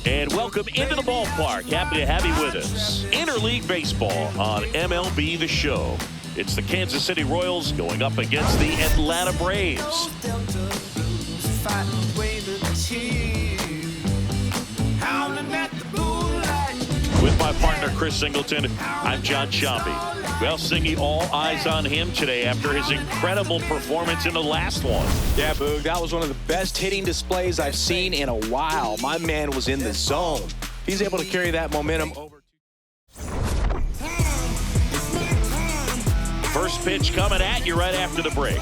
And welcome into the ballpark. Happy to have you with us. Interleague Baseball on MLB The Show. It's the Kansas City Royals going up against the Atlanta Braves. With my partner, Chris Singleton, I'm John Shambi. Well, Singy, all eyes on him today after his incredible performance in the last one. Yeah, Boog, that was one of the best hitting displays I've seen in a while. My man was in the zone. He's able to carry that momentum over. First pitch coming at you right after the break.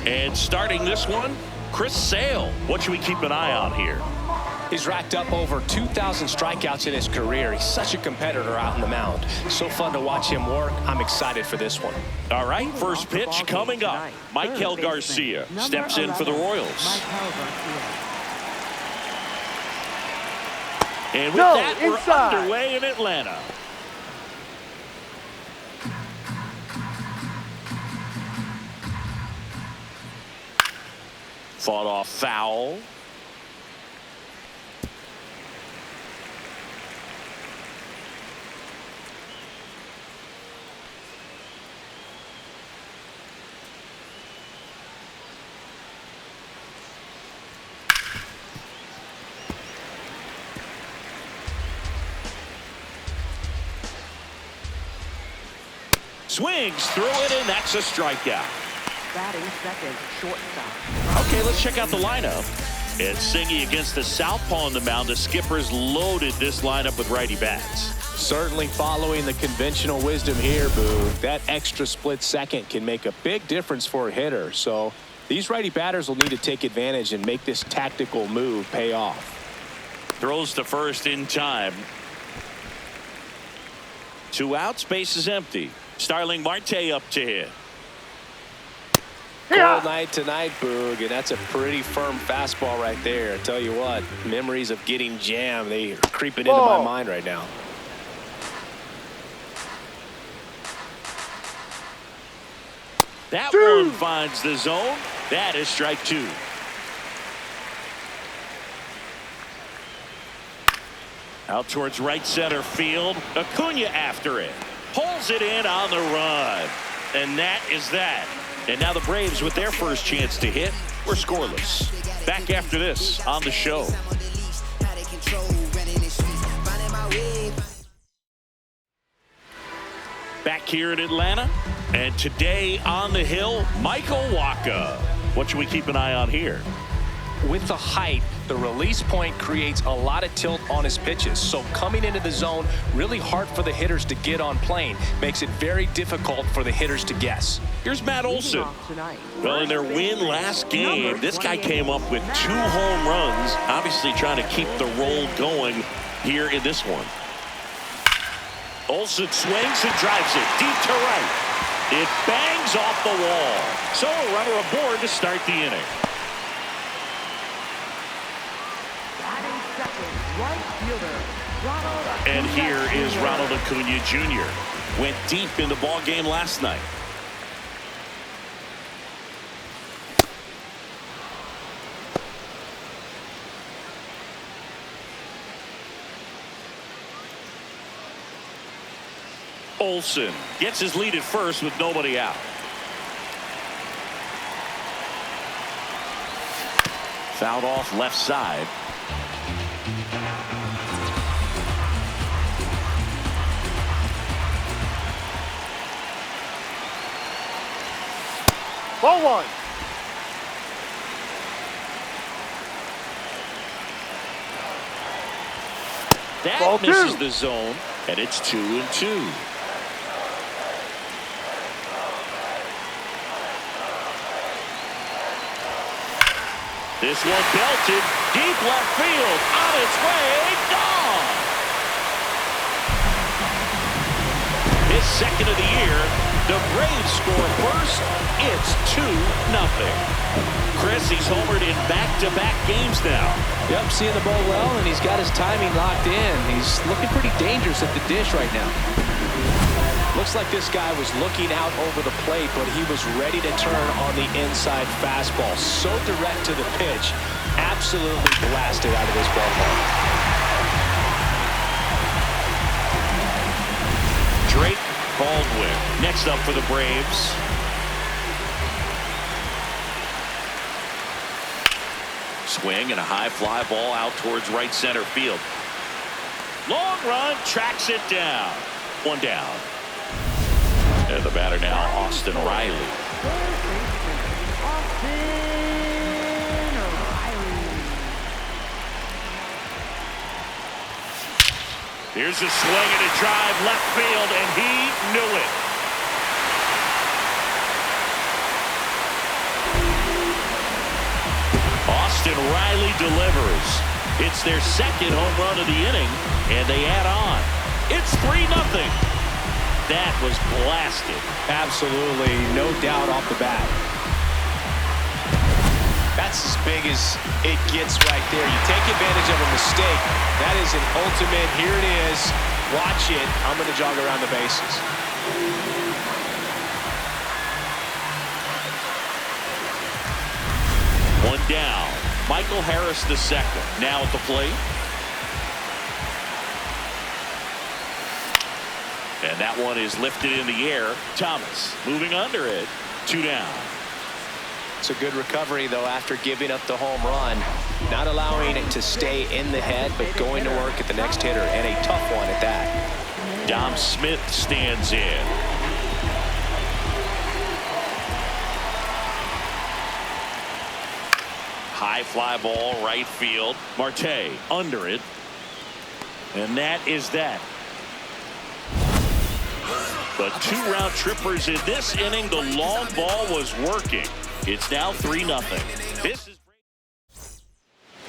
And starting this one, Chris Sale. What should we keep an eye on here? He's racked up over 2,000 strikeouts in his career. He's such a competitor out on the mound. So fun to watch him work. I'm excited for this one. All right, first pitch coming up. Michael Garcia steps in for the Royals. And with that, we're underway in Atlanta. Fought off foul. Swings through it, and that's a strikeout. Batting second, shortstop. Okay, let's check out the lineup. And Singy against the southpaw on the mound. The skipper's loaded this lineup with righty bats. Certainly following the conventional wisdom here, Boog. That extra split second can make a big difference for a hitter. So these righty batters will need to take advantage and make this tactical move pay off. Throws to first in time. 2 outs, base is empty. Starling Marte up to hit. Cold night tonight, Boog, and that's a pretty firm fastball right there. I tell you what, memories of getting jammed, they are creeping into my mind right now. That one finds the zone. That is strike 2. Out towards right center field. Acuna after it. Pulls it in on the run. And that is that. And now the Braves, with their first chance to hit, were scoreless. Back after this on the show. Back here in Atlanta. And today on the hill, Michael Wacha. What should we keep an eye on here? With the height, the release point creates a lot of tilt on his pitches. So coming into the zone, really hard for the hitters to get on plane. Makes it very difficult for the hitters to guess. Here's Matt Olson. Well, in their win last game, this guy came up with 2 home runs, obviously trying to keep the roll going here in this one. Olson swings and drives it deep to right. It bangs off the wall. So a runner aboard to start the inning. And here is Ronald Acuna Jr. Went deep in the ball game last night. Olson gets his lead at first with nobody out. Fouled off left side. Ball 1. That Ball misses 2. the zone, and it's 2-2. This one belted deep left field, on its way, gone. His second of the year. The Braves score first. It's 2-0. Chris, he's homered in back-to-back games now. Yep, seeing the ball well, and he's got his timing locked in. He's looking pretty dangerous at the dish right now. Looks like this guy was looking out over the plate, but he was ready to turn on the inside fastball. So direct to the pitch. Absolutely blasted out of this ballpark. Drake Baldwin next up for the Braves. Swing and a high fly ball out towards right center field. Long run, tracks it down. One down. And the batter now, Austin Riley. Here's a swing and a drive left field, and he knew it. Austin Riley delivers. It's their second home run of the inning, and they add on. It's 3-0. That was blasted. Absolutely, no doubt off the bat. That's as big as it gets right there. You take advantage of a mistake. That is an ultimate, here it is, watch it, I'm going to jog around the bases. One down. Michael Harris the second. Now at the plate. And that one is lifted in the air. Thomas moving under it. 2 down. It's a good recovery, though, after giving up the home run. Not allowing it to stay in the head, but going to work at the next hitter, and a tough one at that. Dom Smith stands in. High fly ball, right field. Marte under it. And that is that. But 2 round trippers in this inning. The long ball was working. It's now 3-0. This is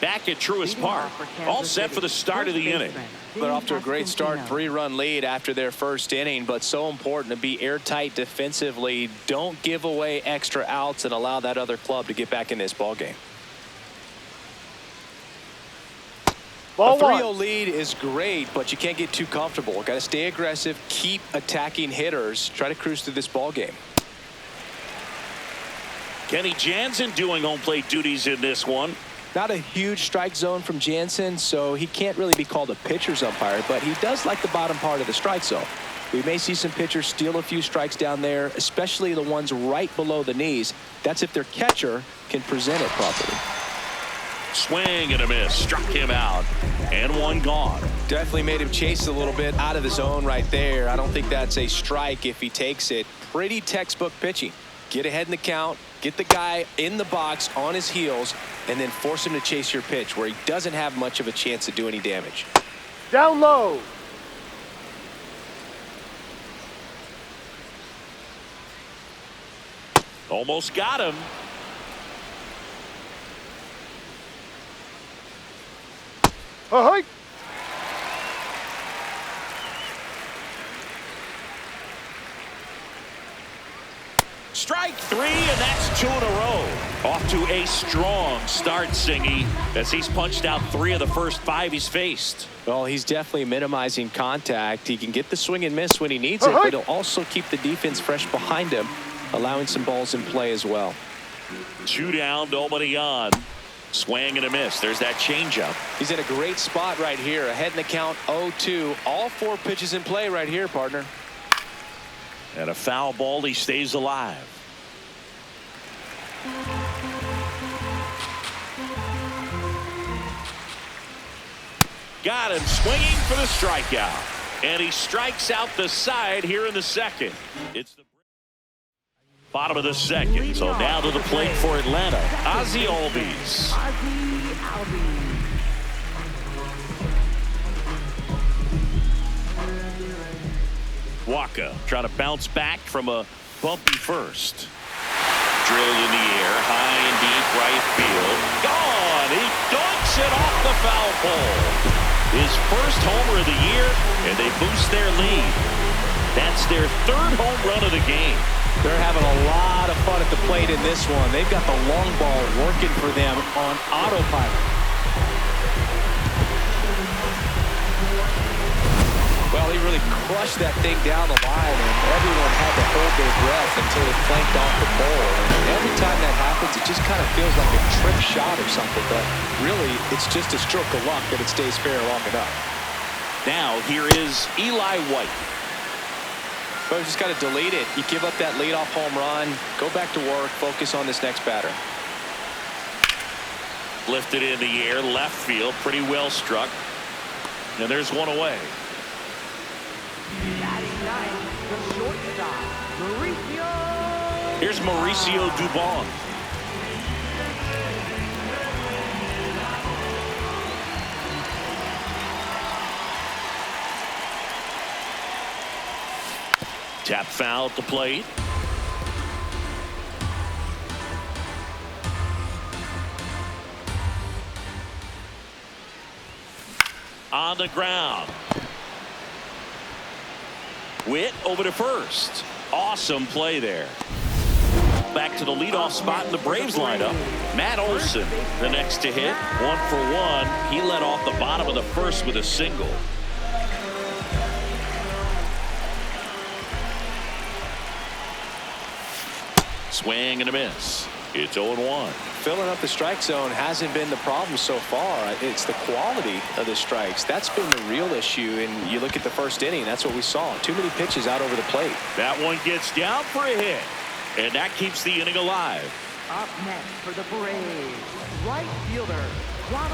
back at Truist Park. All set for the start of the inning. They're off to a great start, 3-run lead after their first inning, but so important to be airtight defensively. Don't give away extra outs and allow that other club to get back in this ball game. A 3-0 lead is great, but you can't get too comfortable. Got to stay aggressive, keep attacking hitters, try to cruise through this ball game. Kenny Jansen doing home plate duties in this one. Not a huge strike zone from Jansen, so he can't really be called a pitcher's umpire, but he does like the bottom part of the strike zone. We may see some pitchers steal a few strikes down there, especially the ones right below the knees. That's if their catcher can present it properly. Swing and a miss. Struck him out. And one gone. Definitely made him chase a little bit out of the zone right there. I don't think that's a strike if he takes it. Pretty textbook pitching. Get ahead in the count, get the guy in the box on his heels, and then force him to chase your pitch where he doesn't have much of a chance to do any damage. Down low. Almost got him. Ahoy! Strike 3, and that's 2 in a row. Off to a strong start, Singy, as he's punched out 3 of the first 5 he's faced. Well, he's definitely minimizing contact. He can get the swing and miss when he needs it, but he'll also keep the defense fresh behind him, allowing some balls in play as well. 2 down, nobody on. Swing and a miss. There's that changeup. He's in a great spot right here. Ahead in the count, 0-2. All 4 pitches in play right here, partner. And a foul ball. He stays alive. Got him swinging for the strikeout. And he strikes out the side here in the second. It's the bottom of the second. So now to the plate for Atlanta, Ozzie Albies. Waka trying to bounce back from a bumpy first. Drilled in the air, high and deep right field. Gone! He dunks it off the foul pole. His first homer of the year, and they boost their lead. That's their 3rd home run of the game. They're having a lot of fun at the plate in this one. They've got the long ball working for them on autopilot. Well, he really crushed that thing down the line, and everyone had to hold their breath until it flanked off the pole. And every time that happens, it just kind of feels like a trick shot or something, but really, it's just a stroke of luck that it stays fair long enough. Now, here is Eli White. But you just got to delete it. You give up that leadoff home run, go back to work, focus on this next batter. Lifted in the air, left field, pretty well struck. And there's one away. Batting ninth, the shortstop, Mauricio. Here's Mauricio Dubon. Tap foul at the plate. On the ground. Witt over to first. Awesome play there. Back to the leadoff spot in the Braves lineup. Matt Olson, the next to hit. 1 for 1. He led off the bottom of the first with a single. Swing and a miss. It's 0-1. Filling up the strike zone hasn't been the problem so far. It's the quality of the strikes. That's been the real issue. And you look at the first inning, that's what we saw. Too many pitches out over the plate. That one gets down for a hit. And that keeps the inning alive. Up next for the Braves, right fielder,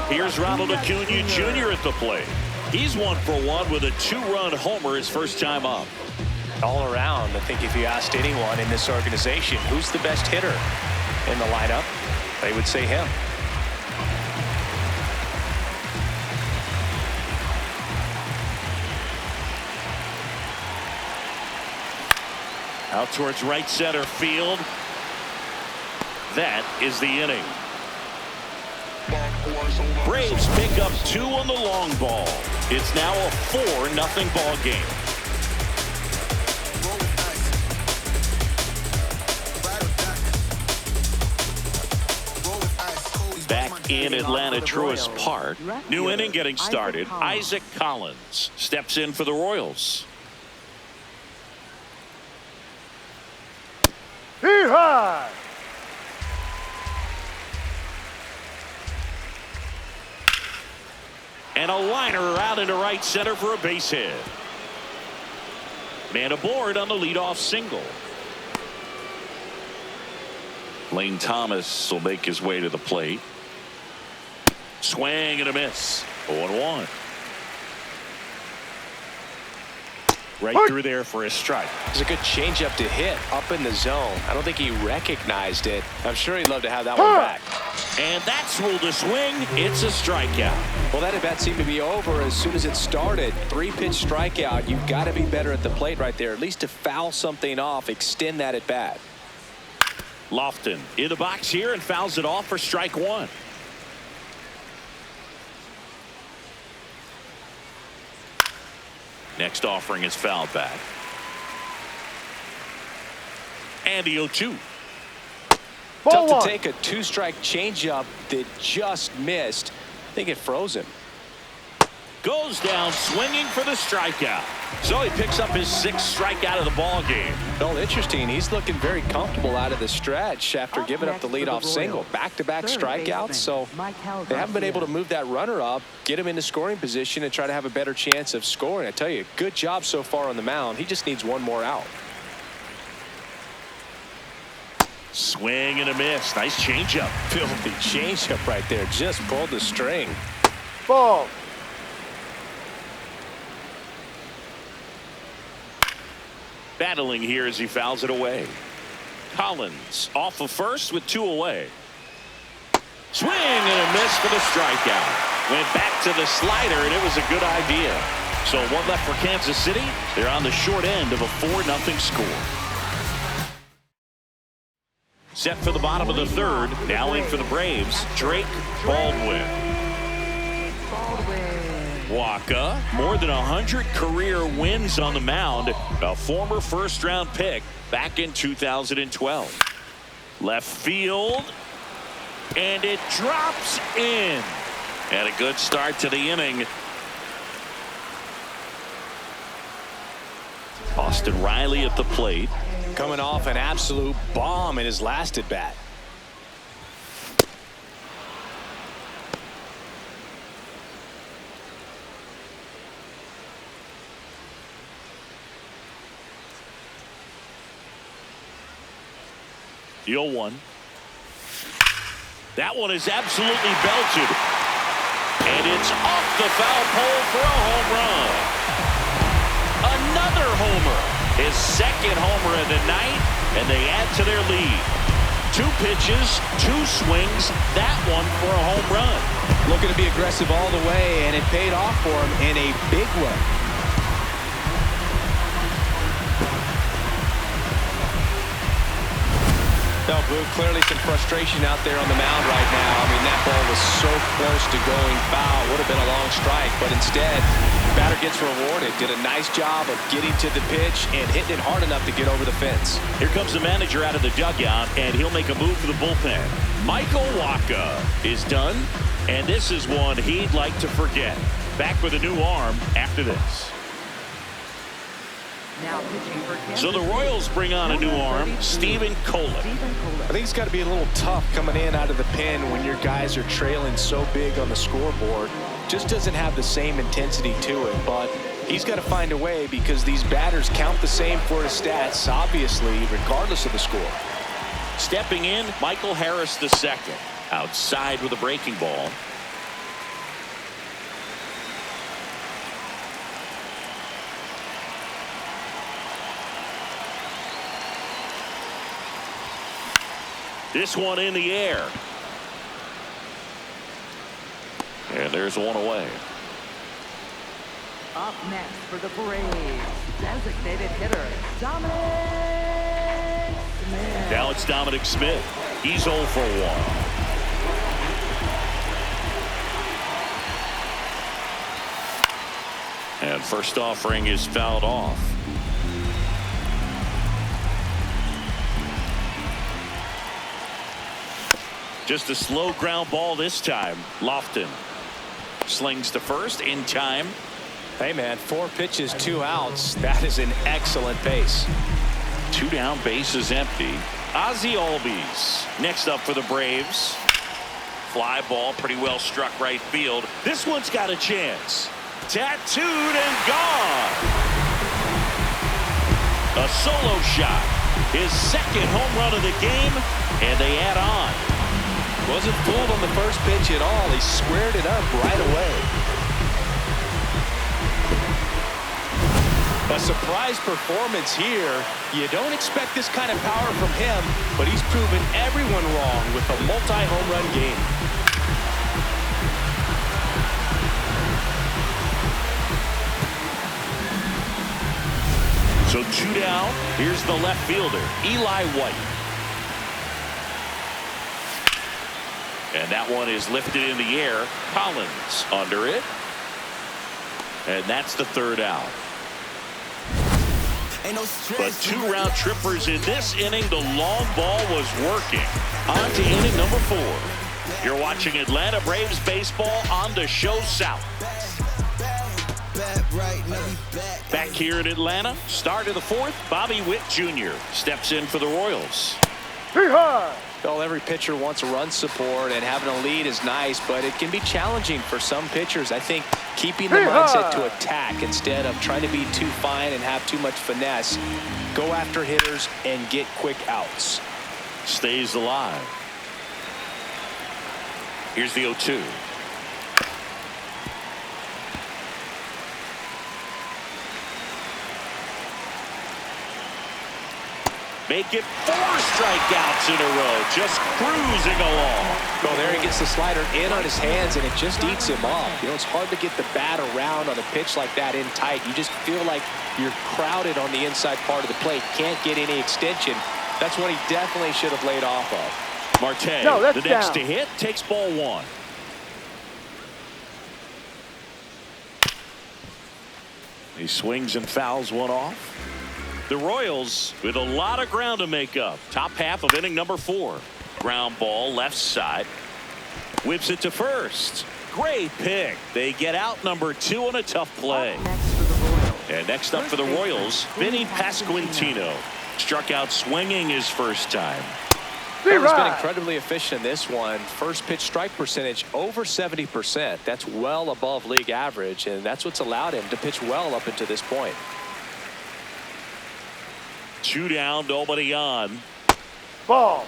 Here's Ronald Acuna Jr. at the plate. He's 1 for 1 with a 2-run homer his first time up. All around, I think if you asked anyone in this organization who's the best hitter in the lineup, they would say him. Out towards right center field. That is the inning. Braves pick up 2 on the long ball. It's now a 4-0 ball game. Back in Atlanta Truist Park. New inning getting started. Isaac Collins steps in for the Royals. Hee-haw! And a liner out into right center for a base hit. Man aboard on the leadoff single. Lane Thomas will make his way to the plate. Swing and a miss. 0-1. Right through there for a strike. It was a good changeup to hit up in the zone. I don't think he recognized it. I'm sure he'd love to have that one back. And that's ruled a swing. It's a strikeout. Well, that at bat seemed to be over as soon as it started. 3-pitch strikeout. You've got to be better at the plate right there, at least to foul something off, extend that at bat. Lofton in the box here and fouls it off for strike 1. Next offering is fouled back. And the 0-2. Tough to take a 2-strike changeup that just missed. I think it froze him. Goes down swinging for the strikeout. So he picks up his 6th strikeout of the ball game. Well, interesting. He's looking very comfortable out of the stretch after giving up the leadoff single. Back-to-back strikeouts. So they haven't been able to move that runner up, get him into scoring position, and try to have a better chance of scoring. I tell you, good job so far on the mound. He just needs one more out. Swing and a miss. Nice changeup. Filthy changeup right there. Just pulled the string. Ball. Battling here as he fouls it away. Collins off of first with 2 away. Swing and a miss for the strikeout. Went back to the slider, and it was a good idea. So 1 left for Kansas City. They're on the short end of a 4-0 score. Set for the bottom of the 3rd. Now in for the Braves, Drake Baldwin. Waka, more than 100 career wins on the mound. A former first-round pick back in 2012. Left field. And it drops in. And a good start to the inning. Austin Riley at the plate. Coming off an absolute bomb in his last at bat. The 0-1. That one is absolutely belted. And it's off the foul pole for a home run. Another homer. His second homer of the night, and they add to their lead. 2 pitches, 2 swings, that one for a home run. Looking to be aggressive all the way, and it paid off for him in a big way. No, Boo, clearly some frustration out there on the mound right now. I mean, that ball was so close to going foul. Would have been a long strike, but instead, batter gets rewarded. Did a nice job of getting to the pitch and hitting it hard enough to get over the fence. Here comes the manager out of the dugout, and he'll make a move for the bullpen. Michael Wacha is done, and this is one he'd like to forget. Back with a new arm after this. Now pitching for Kansas So the Royals bring on a new arm, Stephen Cole. I think it's got to be a little tough coming in out of the pen when your guys are trailing so big on the scoreboard. Just doesn't have the same intensity to it, but he's got to find a way because these batters count the same for his stats, obviously, regardless of the score. Stepping in, Michael Harris II. Outside with a breaking ball. This one in the air. And there's one away. Up next for the Braves, designated hitter, Dominic Smith. Now it's Dominic Smith. He's 0 for 1. And first offering is fouled off. Just a slow ground ball this time. Lofton slings to first in time. Hey, man, 4 pitches, 2 outs. That is an excellent pace. 2 down, bases empty. Ozzie Albies next up for the Braves. Fly ball, pretty well struck right field. This one's got a chance. Tattooed and gone. A solo shot. His second home run of the game, and they add on. Wasn't fooled on the first pitch at all. He squared it up right away. A surprise performance here. You don't expect this kind of power from him, but he's proven everyone wrong with a multi-home run game. So 2 down. Here's the left fielder, Eli White. And that one is lifted in the air. Collins under it. And that's the 3rd out. But 2 round trippers in this inning. The long ball was working. On to inning number 4. You're watching Atlanta Braves baseball on the Show South. Back here in Atlanta, start of the 4th, Bobby Witt Jr. steps in for the Royals. Well, every pitcher wants run support, and having a lead is nice, but it can be challenging for some pitchers. I think keeping the mindset to attack instead of trying to be too fine and have too much finesse. Go after hitters and get quick outs. Stays alive. Here's the 0-2. Make it 4 strikeouts in a row. Just cruising along. Well, there he gets the slider in on his hands, and it just eats him up. You know, it's hard to get the bat around on a pitch like that in tight. You just feel like you're crowded on the inside part of the plate. Can't get any extension. That's what he definitely should have laid off of. Marte, the next to hit, takes ball 1. He swings and fouls one off. The Royals with a lot of ground to make up. Top half of inning number 4. Ground ball left side. Whips it to first. Great pick. They get out number 2 on a tough play. And next up for the Royals, Vinny Pasquantino. Struck out swinging his first time. He's been incredibly efficient in this one. First pitch strike percentage over 70%. That's well above league average, and that's what's allowed him to pitch well up until this point. 2 down, nobody on. Ball.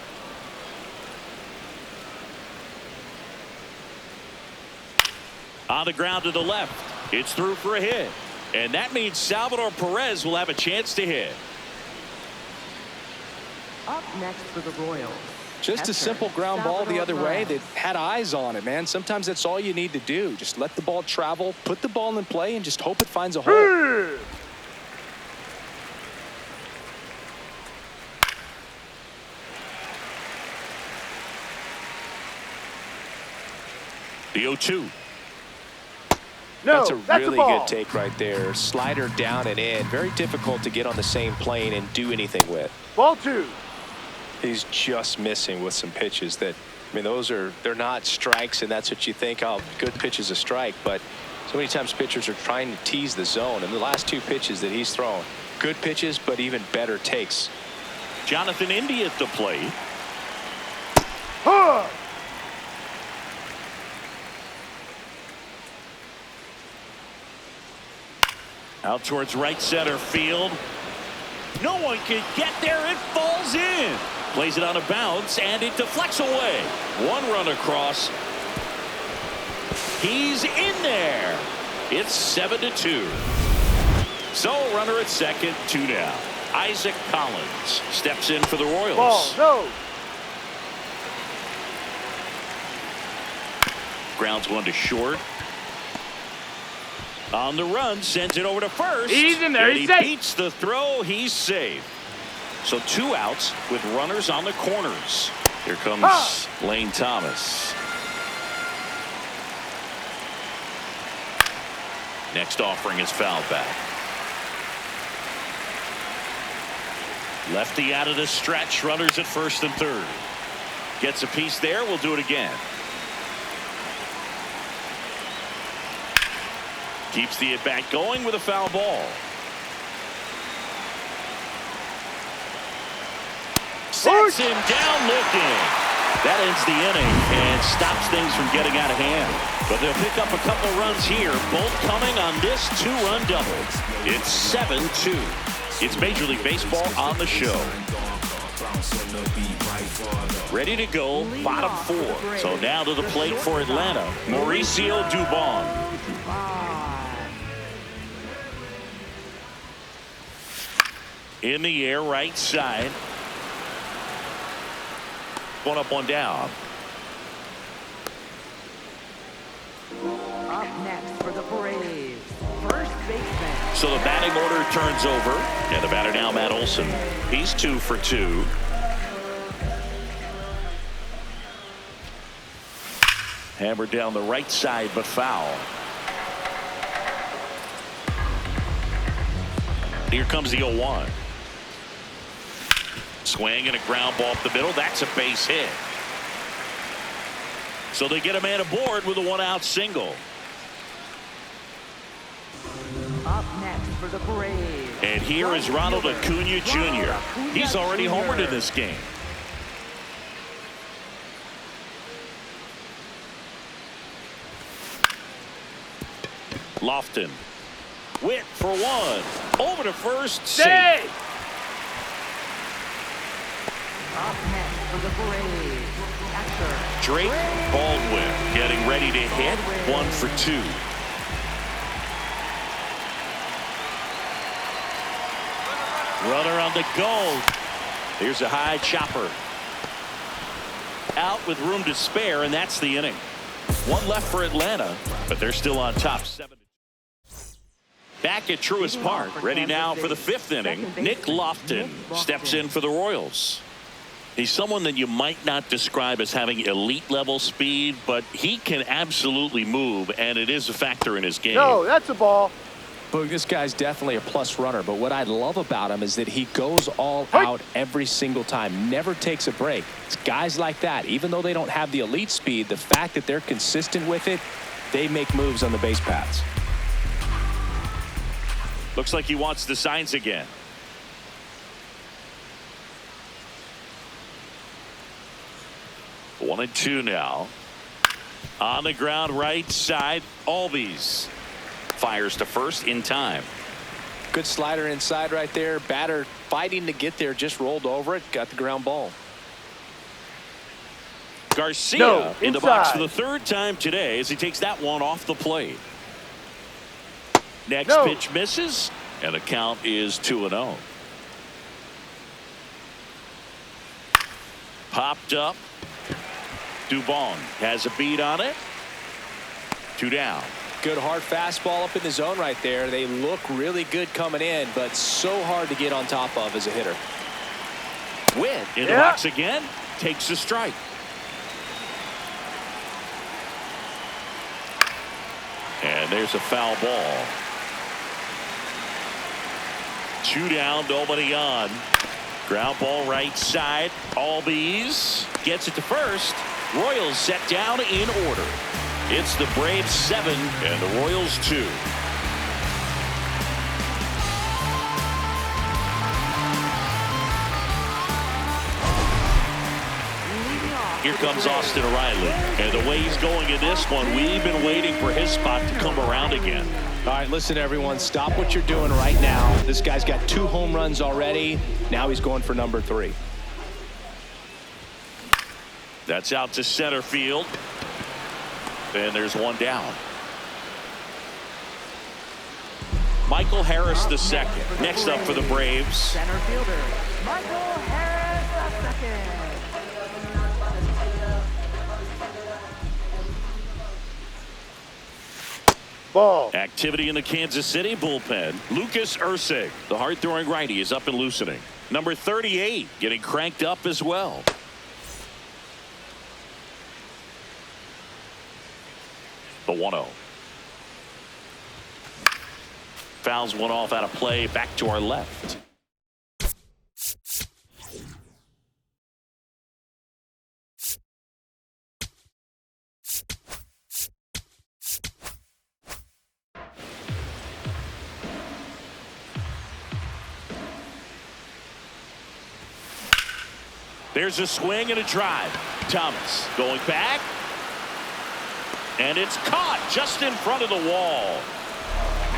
On the ground to the left. It's through for a hit. And that means Salvador Perez will have a chance to hit. Up next for the Royals. Just a simple ground ball the other way that had eyes on it, man. Sometimes that's all you need to do. Just let the ball travel, put the ball in play, and just hope it finds a hole. The 0-2. No, That's a really ball. good take right there. Slider down and in. Very difficult to get on the same plane and do anything with. Ball 2. He's just missing with some pitches that, I mean, they're not strikes, and that's what you think, oh, good pitch is a strike. But so many times pitchers are trying to tease the zone. And the last 2 pitches that he's thrown, good pitches, but even better takes. Jonathan India at the plate. Huh. Out towards right center field. No one can get there. It falls in. Plays it on a bounce, and it deflects away. 1 run across. He's in there. It's 7-2. So runner at second, 2 down. Isaac Collins steps in for the Royals. Ball. No. Grounds 1 to short. On the run, sends it over to first. He's in there. And He's he safe. beats the throw. He's safe. So 2 outs with runners on the corners. Here comes Lane Thomas. Next offering is fouled back. Lefty out of the stretch. Runners at first and third. Gets a piece there. We'll do it again. Keeps the at-bat going with a foul ball. Sets him down looking. That ends the inning and stops things from getting out of hand. But they'll pick up a couple runs here, both coming on this 2-run double. It's 7-2. It's Major League Baseball on the show. Ready to go, bottom 4. So now to the plate for Atlanta, Mauricio Dubon. In the air, right side. 1 up, 1 down. Up next for the Braves, first baseman. So the batting order turns over. And the batter now, Matt Olson. He's 2 for 2. Hammered down the right side, but foul. Here comes the 0-1. Swing and a ground ball up the middle. That's a base hit. So they get a man aboard with a 1-out single. Up next for the Braves. And here is Ronald Acuna Jr. He's already homered in this game. Lofton. Witt for 1. Over to first. Safe. Up next for the Braves, catcher Drake Baldwin getting ready to hit. 1 for 2. Runner on the go. Here's a high chopper. Out with room to spare, and that's the inning. 1 left for Atlanta, but they're still on top. 7. Back at Truist Park, ready now for the 5th inning. Nick Lofton steps in for the Royals. He's someone that you might not describe as having elite level speed, but he can absolutely move, and it is a factor in his game. No, that's a ball. Boog, this guy's definitely a plus runner, but what I love about him is that he goes all out every single time, never takes a break. It's guys like that, even though they don't have the elite speed, the fact that they're consistent with it, they make moves on the base paths. Looks like he wants the signs again. One and two now. On the ground, right side. Albies fires to first in time. Good slider inside right there. Batter fighting to get there, just rolled over it, got the ground ball. Garcia in the box for the third time today as he takes that one off the plate. Next pitch misses, and the count is 2-0. Popped up. Dubon has a beat on it. 2 down. Good hard fastball up in the zone right there. They look really good coming in, but so hard to get on top of as a hitter. Win in the box again. Takes a strike. And there's a foul ball. 2 down, nobody on. Ground ball right side. Albies gets it to first. Royals set down in order. It's the Braves 7 and the Royals 2. Here comes Austin Riley. And the way he's going in this one, we've been waiting for his spot to come around again. All right, listen, everyone. Stop what you're doing right now. This guy's got 2 home runs already. Now he's going for number 3. That's out to center field. And there's 1 down. Michael Harris the second. Next up for the Braves. Center fielder, Michael Harris the second. Ball. Activity in the Kansas City bullpen. Lucas Ursig, the hard-throwing righty, is up and loosening. Number 38 getting cranked up as well. The 1-0. Fouls one off out of play. Back to our left. There's a swing and a drive. Thomas going back. And it's caught just in front of the wall.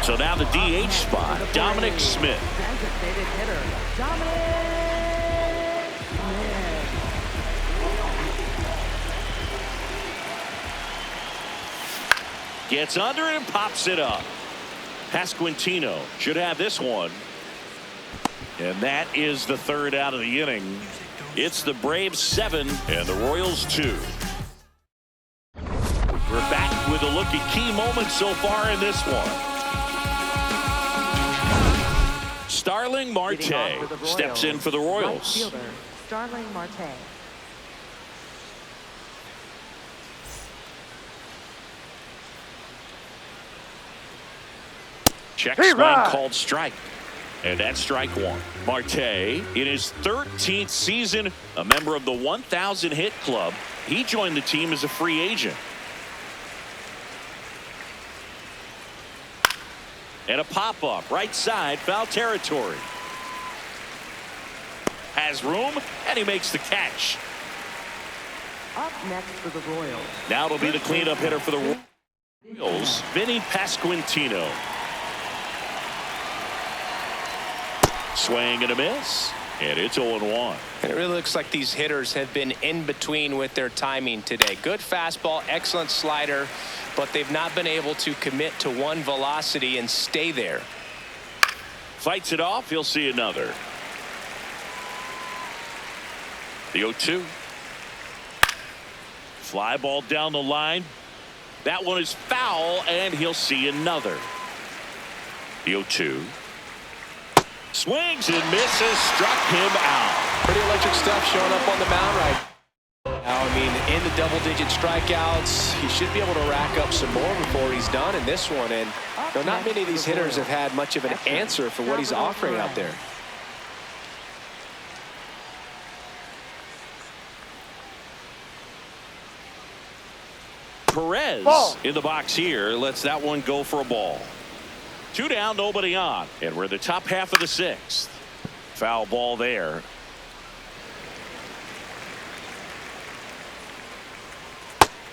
So now the DH spot, Dominic Smith. Designated hitter, Dominic Smith. Gets under it and pops it up. Pasquantino should have this one. And that is the 3rd out of the inning. It's the Braves 7 and the Royals 2. We're back with a look at key moments so far in this one. Starling Marte steps in for the Royals. Right fielder, Starling Marte. Check swing called strike. And that's strike 1. Marte, in his 13th season, a member of the 1,000 hit club. He joined the team as a free agent. And a pop-up, right side, foul territory. Has room, and he makes the catch. Up next for the Royals. Now it'll be the cleanup hitter for the Royals, Vinny Pasquantino. Swing and a miss, and it's 0-1. And it really looks like these hitters have been in between with their timing today. Good fastball, excellent slider, but they've not been able to commit to one velocity and stay there. Fights it off. He'll see another. The 0-2. Fly ball down the line. That one is foul, and he'll see another. The 0-2. Swings and misses, struck him out. Pretty electric stuff showing up on the mound right now. I mean, in the double-digit strikeouts, he should be able to rack up some more before he's done in this one. And you know, not many of these hitters have had much of an answer for what he's offering out there. Perez in the box here lets that one go for a ball. Two down, nobody on. And we're the top half of the sixth. Foul ball there.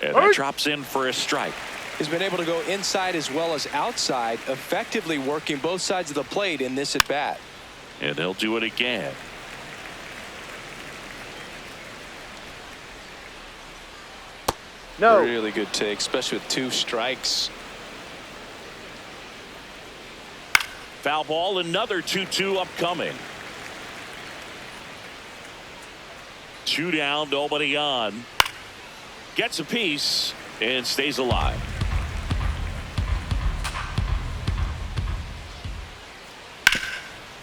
And that drops in for a strike. He's been able to go inside as well as outside, effectively working both sides of the plate in this at bat. And they'll do it again. No. Really good take, especially with 2 strikes. Foul ball, another 2-2 upcoming. 2 down, nobody on. Gets a piece and stays alive.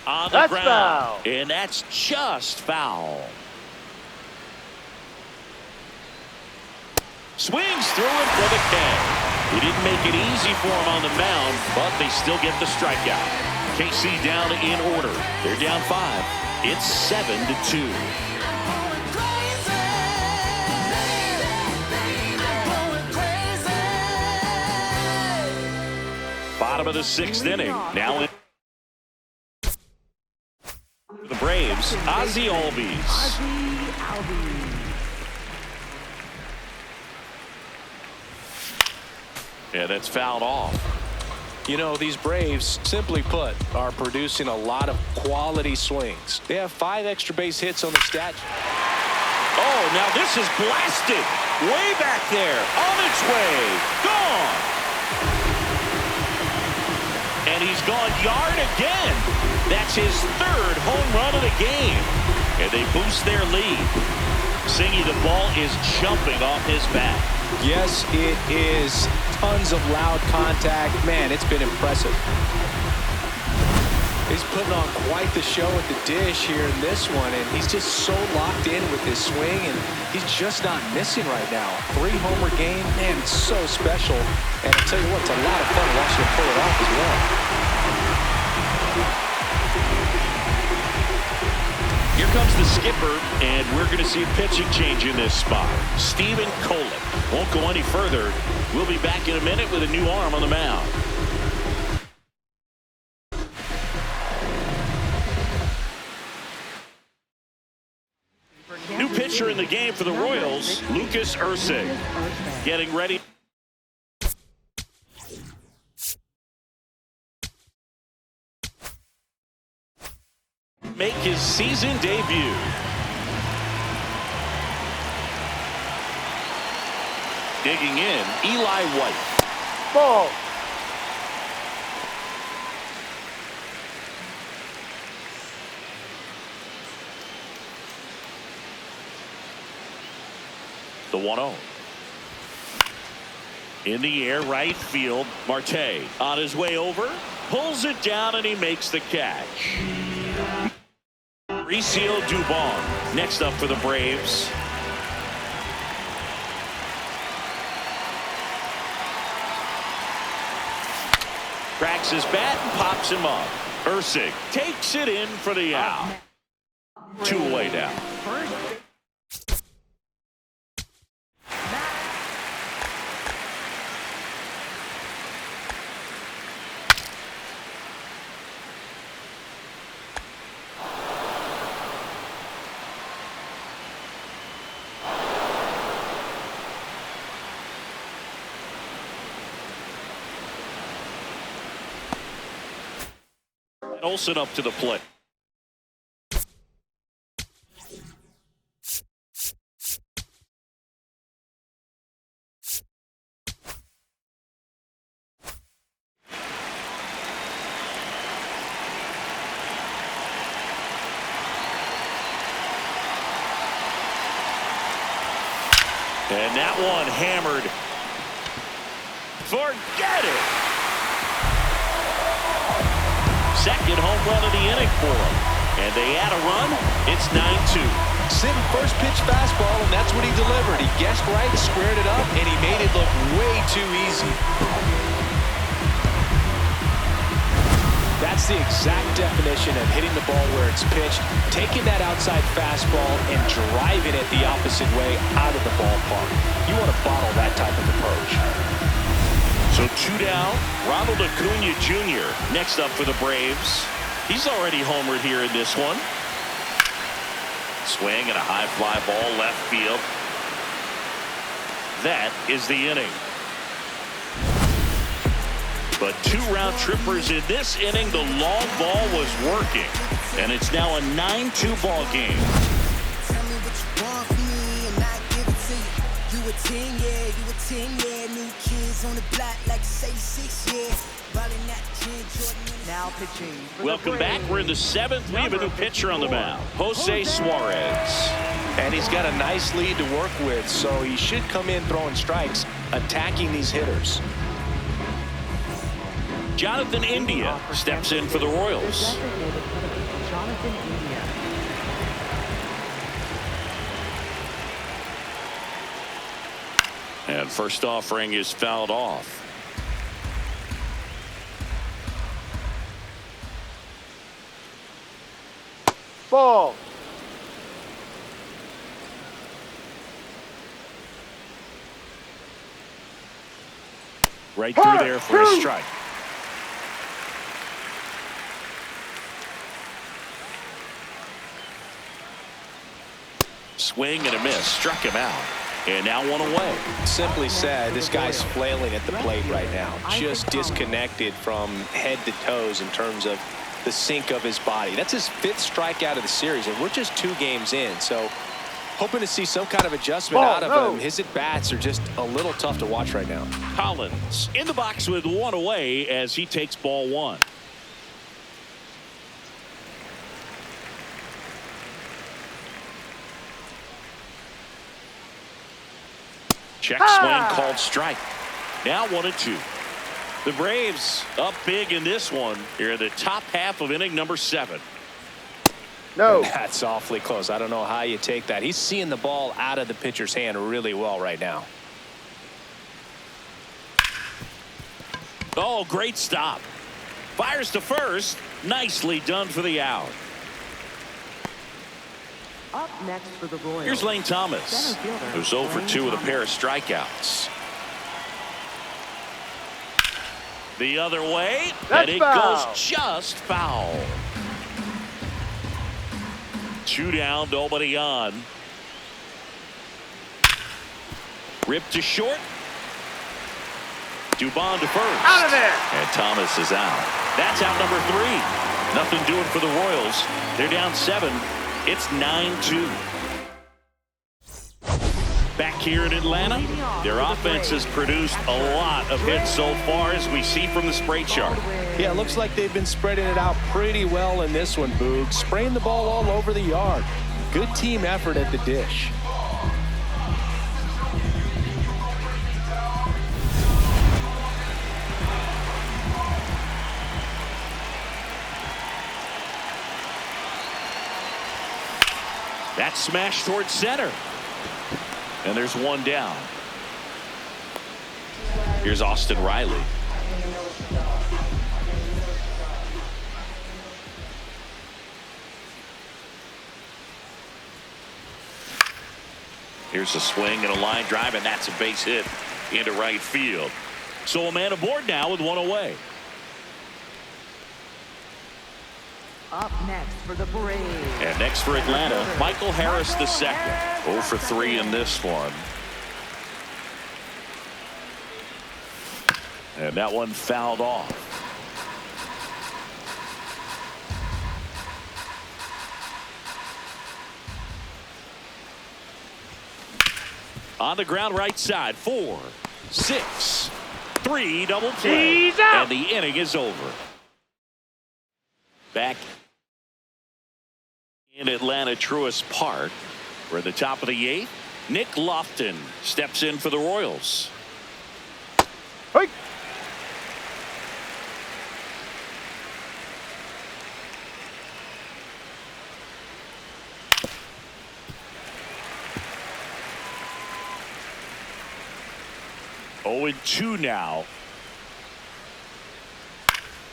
On the That's ground. foul. And that's just foul. Swings through it for the K. He didn't make it easy for him on the mound, but they still get the strikeout. KC down in order. They're down 5. It's 7-2. Bottom of the 6th inning. Now in the Braves, Ozzie Albies. Yeah, that's fouled off. You know, these Braves, simply put, are producing a lot of quality swings. They have 5 extra base hits on the stat. Oh, now this is blasted. Way back there. On its way. Gone. And he's gone yard again. That's his 3rd home run of the game. And they boost their lead. Singy, the ball is jumping off his bat. Yes, it is. Tons of loud contact. Man, it's been impressive. He's putting on quite the show at the dish here in this one, and he's just so locked in with his swing, and he's just not missing right now. 3-homer game, man, it's so special. And I'll tell you what, it's a lot of fun watching him pull it off as well. Here comes the skipper, and we're going to see a pitching change in this spot. Steven Kolick won't go any further. We'll be back in a minute with a new arm on the mound. New pitcher in the game for the Royals, Lucas Ursig, getting ready. Make his season debut. Digging in, Eli White. Ball. The 1-0. In the air, right field. Marte on his way over. Pulls it down, and he makes the catch. Mauricio Dubon next up for the Braves. Cracks his bat and pops him up. Ursig takes it in for the out. 2 away now. Olsen up to the plate. And that one hammered. Forget it. Second home run of the inning for him. And they add a run. It's 9-2. Sitting first pitch fastball, and that's what he delivered. He guessed right, squared it up, and he made it look way too easy. That's the exact definition of hitting the ball where it's pitched, taking that outside fastball and driving it the opposite way out of the ballpark. You want to bottle that type of approach. So 2 down. Ronald Acuna Jr. next up for the Braves. He's already homered here in this one. Swing and a high fly ball left field. That is the inning. But 2 round trippers in this inning. The long ball was working. And it's now a 9-2 ball game. Tell me what you want from me and I give it to you. You a 10, yeah, you a 10, yeah. New kids on the block like 86, yeah. Ballin' that 10, Jordan. Now pitching. for the Welcome back. Braves. We're in the 7th. We have a new pitcher on the mound. Jose Suarez. And he's got a nice lead to work with, so he should come in throwing strikes, attacking these hitters. Jonathan India steps in for the Royals. Designated for the Jonathan India. And first offering is fouled off. Ball. Right through there for a strike. Swing and a miss. Struck him out. And now 1 away. Simply said, this guy's flailing at the plate right now. Just disconnected from head to toes in terms of the sink of his body. That's his 5th strikeout of the series, and we're just 2 games in. So hoping to see some kind of adjustment out of him. His at-bats are just a little tough to watch right now. Collins in the box with 1 away as he takes ball 1. Check swing called strike. Now 1-2. The Braves up big in this one. Here in the top half of inning number 7. No. That's awfully close. I don't know how you take that. He's seeing the ball out of the pitcher's hand really well right now. Oh, great stop. Fires to first. Nicely done for the out. Up next for the Royals. Here's Lane Thomas, Center fielder, who's 0 for Lane 2 with a Thomas. pair of strikeouts. The other way, That's and it foul. goes just foul. 2 down, nobody on. Ripped to short. Dubon to first. Out of there. And Thomas is out. That's out number 3. Nothing doing for the Royals. They're down 7. It's 9-2. Back here in Atlanta, their offense has produced a lot of hits so far, as we see from the spray chart. Yeah, it looks like they've been spreading it out pretty well in this one, Boog. Spraying the ball all over the yard. Good team effort at the dish. That smash towards center. And there's 1 down. Here's Austin Riley. Here's a swing and a line drive, and that's a base hit into right field. So a man aboard now with 1 away. Up next for the Braves. And next for Atlanta, Michael Harris II. 0 for 3 in this one. And that one fouled off. On the ground right side, 4, 6, 3, double play. He's out. And the inning is over. Back in Atlanta, Truist Park. We're at the top of the 8th. Nick Lofton steps in for the Royals. Hey. Oh, 0-2 now.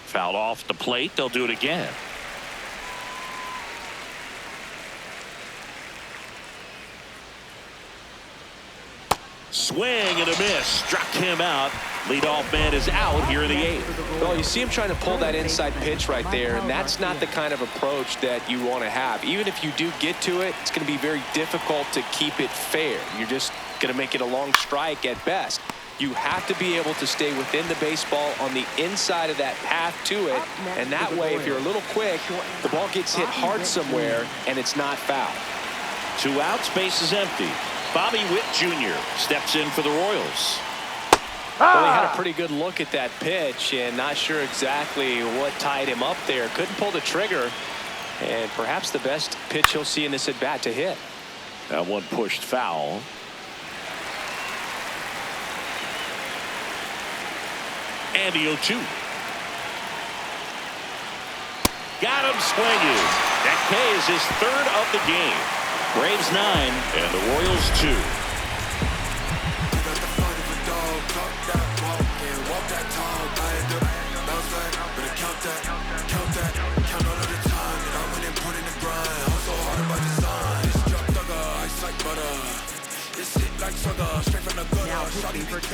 Fouled off the plate. They'll do it again. Swing and a miss. Struck him out. Leadoff man is out here in the 8th. Well, you see him trying to pull that inside pitch right there, and that's not the kind of approach that you want to have. Even if you do get to it, it's going to be very difficult to keep it fair. You're just going to make it a long strike at best. You have to be able to stay within the baseball on the inside of that path to it, and that way, if you're a little quick, the ball gets hit hard somewhere, and it's not foul. 2 outs, base is empty. Bobby Witt Jr. steps in for the Royals. Well, he had a pretty good look at that pitch and not sure exactly what tied him up there. Couldn't pull the trigger, and perhaps the best pitch he'll see in this at bat to hit. That one pushed foul. And the 0-2. Got him swinging. That K is his 3rd of the game. Braves 9 and the Royals 2.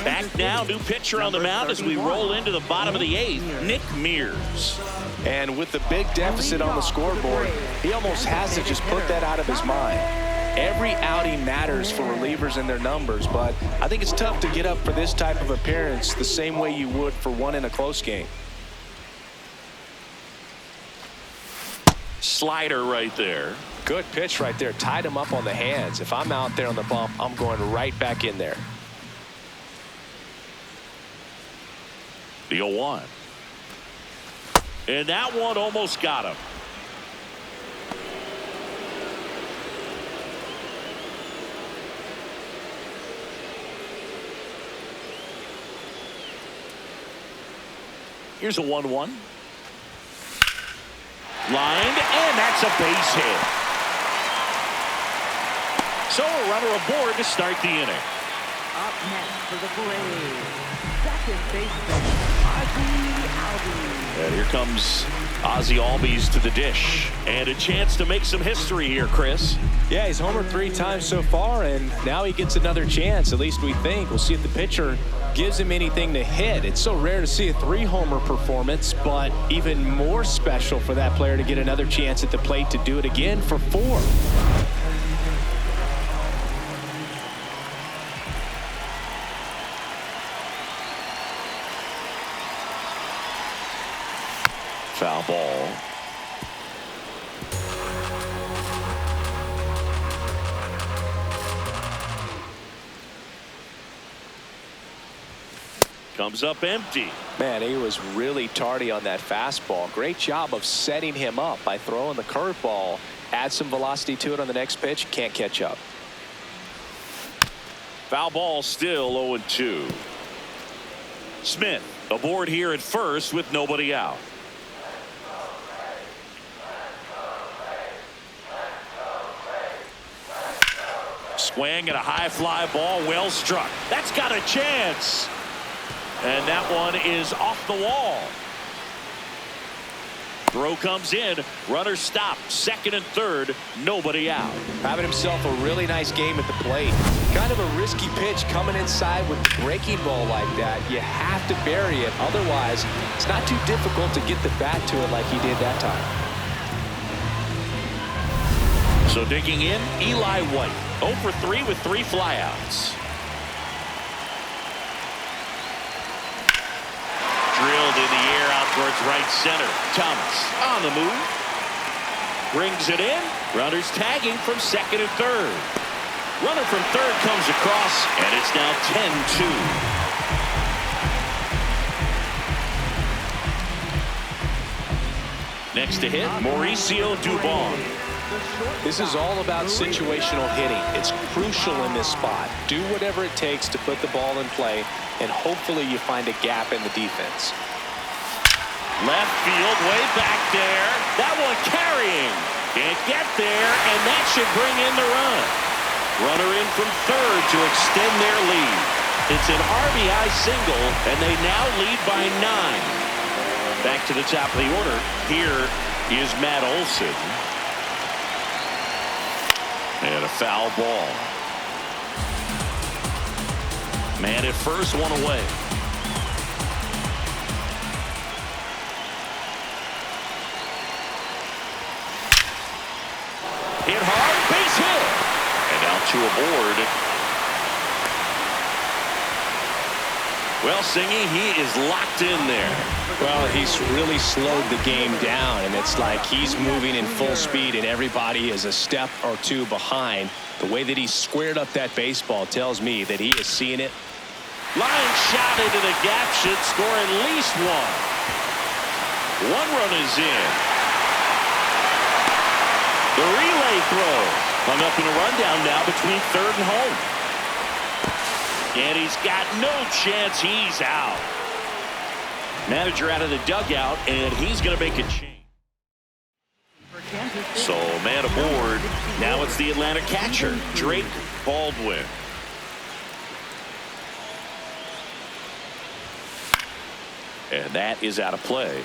Back now, new pitcher on the mound as we roll into the bottom of the 8th, Nick Mears. And with the big deficit on the scoreboard, he almost has to just put that out of his mind. Every outing matters for relievers and their numbers, but I think it's tough to get up for this type of appearance the same way you would for one in a close game. Slider right there. Good pitch right there. Tied him up on the hands. If I'm out there on the bump, I'm going right back in there. The 0-1. And that one almost got him. Here's a 1-1. Lined, and that's a base hit. So a runner aboard to start the inning. Up next for the Braves, second baseman, Ozzie Albies. And here comes Ozzie Albies to the dish. And a chance to make some history here, Chris. Yeah, he's homered 3 times so far, and now he gets another chance, at least we think. We'll see if the pitcher gives him anything to hit. It's so rare to see a 3-homer performance, but even more special for that player to get another chance at the plate to do it again for 4. Foul ball. Comes up empty. Man, he was really tardy on that fastball. Great job of setting him up by throwing the curveball. Add some velocity to it on the next pitch. Can't catch up. Foul ball, still 0-2. Smith aboard here at first with nobody out. Swing and a high fly ball, well struck. That's got a chance. And that one is off the wall. Throw comes in. Runner stopped. Second and third. Nobody out. Having himself a really nice game at the plate. Kind of a risky pitch coming inside with the breaking ball like that. You have to bury it. Otherwise, it's not too difficult to get the bat to it like he did that time. So digging in, Eli White. 0 for 3 with 3 flyouts. Drilled in the air out towards right center. Thomas on the move. Brings it in. Runners tagging from second and third. Runner from third comes across, and it's now 10-2. Next to hit, Mauricio Dubon. This is all about situational hitting. It's crucial in this spot. Do whatever it takes to put the ball in play, and hopefully you find a gap in the defense. Left field, way back there. That one carrying. Can't get there, and that should bring in the run. Runner in from third to extend their lead. It's an RBI single, and they now lead by 9. Back to the top of the order. Here is Matt Olson. And a foul ball. Man at first, one away. Hit hard, base hit. And now two aboard. Well, Singy, he is locked in there. Well, he's really slowed the game down, and it's like he's moving in full speed, and everybody is a step or two behind. The way that he squared up that baseball tells me that he is seeing it. Line shot into the gap should score at least one. One run is in. The relay throw hung up in a rundown now between third and home. And he's got no chance. He's out. Manager out of the dugout, and he's going to make a change. So man aboard. Now it's the Atlanta catcher, Drake Baldwin. And that is out of play.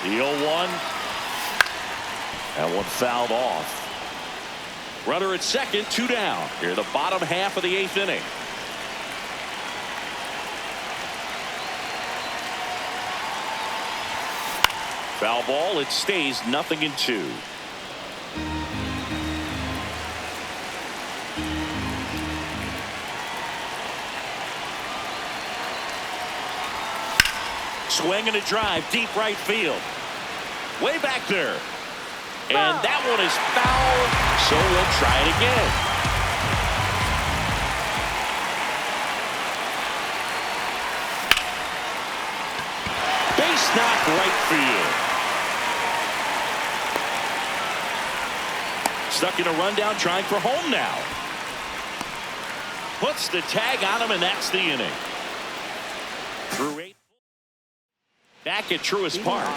The 0-1. That one fouled off. Runner at second, 2 down. Here the bottom half of the 8th inning. Foul ball. It stays 0-2. Swing and a drive, deep right field. Way back there. And that one is foul, so we'll try it again. Base knock right field. Stuck in a rundown, trying for home now. Puts the tag on him, and that's the inning. Through 8. Back at Truist Park,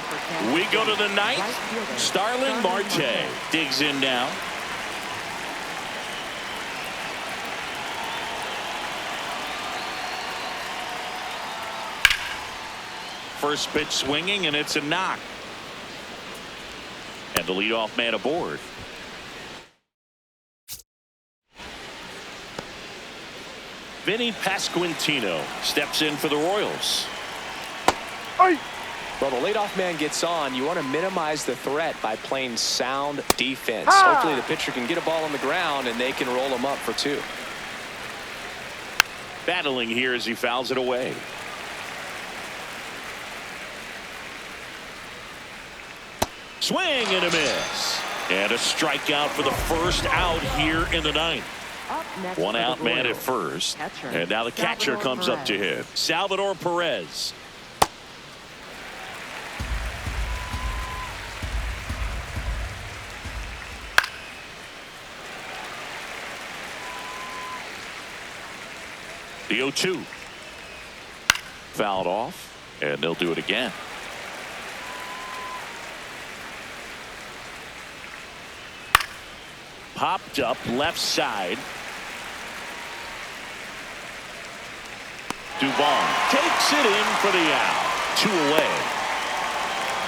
we go to the 9th. Starling Marte digs in now. First pitch swinging, and it's a knock. And the leadoff man aboard. Vinny Pasquantino steps in for the Royals. Hey. Well, the leadoff man gets on. You want to minimize the threat by playing sound defense. Ah. Hopefully the pitcher can get a ball on the ground and they can roll him up for 2. Battling here as he fouls it away. Swing and a miss. And a strikeout for the first out here in the 9th. One out man at first. And now the catcher comes up to him. Salvador Perez. The 0-2. Fouled off, and they'll do it again. Popped up left side. Duvall takes it in for the out. 2 away.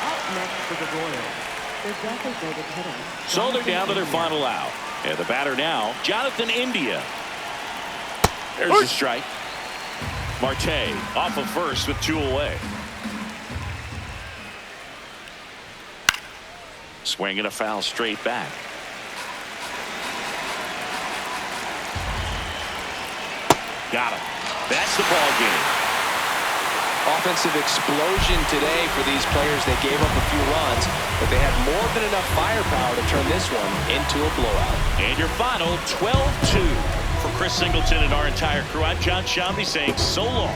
Up next for the Royals, their designated hitter. So they're down to their final out. And the batter now, Jonathan India. There's a strike. Marte off of first with 2 away. Swing and a foul straight back. Got him. That's the ball game. Offensive explosion today for these players. They gave up a few runs, but they had more than enough firepower to turn this one into a blowout. And your final 12-2. For Chris Singleton and our entire crew, I'm John Shambi saying so long.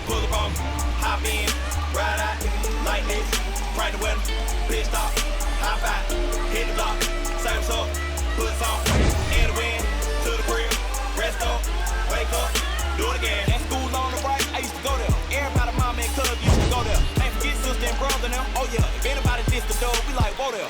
Pull up on, hop in, ride out, like this, right the weather, pit stop, hop out, hit the block, same up, put on, in the wind, to the grill, rest up, wake up, do it again. At school on the right, I used to go there. Everybody, mom and cuz used to go there. Ain't forget sister and brother now. Oh yeah, if anybody diss the dog, we like, whoa there.